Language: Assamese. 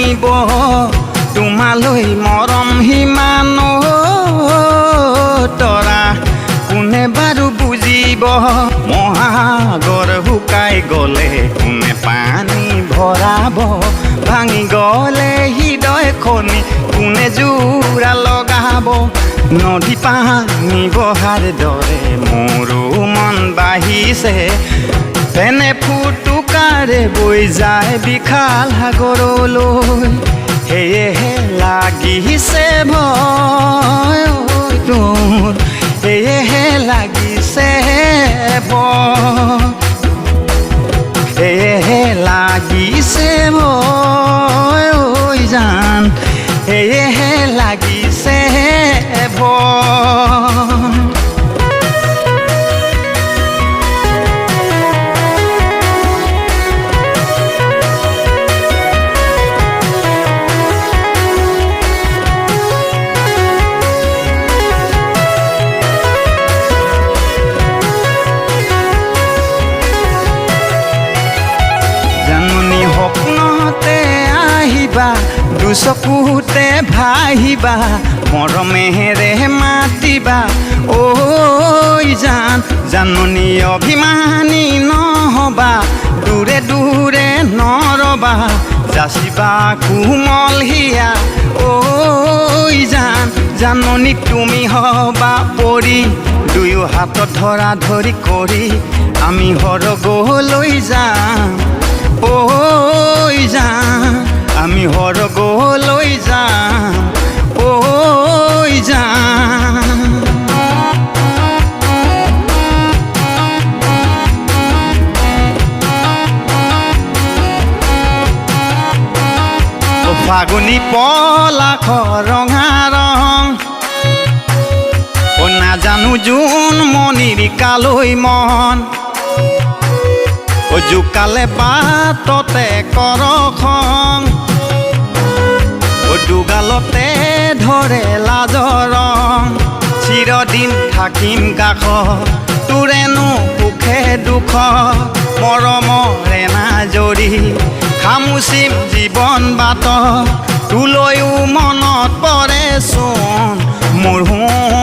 জানিব তোমালৈ মৰম সিমান তৰা কোনে বাৰু বুজিব মহাসাগৰ শুকাই গ'লে কোনে পানী ভৰাব ভাঙি গ'লে হৃদয় খনি কোনে জোৰা লগাব নদী পানী বহাৰ দৰে মোৰো মন বাঢ়িছে তেনে ফুটুকাৰে বৈ যায় বিশাল সাগৰলৈ সেয়েহে লাগিছে ভয় তোৰ সেয়েহে লাগিছে ভয় সেয়েহে লাগিছে ভয় জান সেয়েহে লাগিছে ভয় সপনতে আহিবা দুচকুতে ভাহিবা মৰমেৰে মাতিবা ঐ জান জাননী অভিমানী নহবা দূৰে দূৰে নৰবা যাচিবা কোমল হিয়া ঐ জান জাননী তুমি হবা পৰি দুয়ো হাতত ধৰা ধৰি কৰি আমি সৰগলৈ যাম ঐ যাম আমি সৰগলৈ যাম ঐ যাম ফাগুনী পলাশ ৰঙা ৰং নাজানো জোন মণিৰ কালৈ মন জোকালে বাটতে কৰ খং দুগালতে ধৰে লাজৰ ৰং চিৰদিন থাকিম কাষ তোৰেনো সুখে দুখ মৰমৰে নাজৰি খামুচিম জীৱন বাট তোলৈও মনত পৰে চোন মোৰ সোণ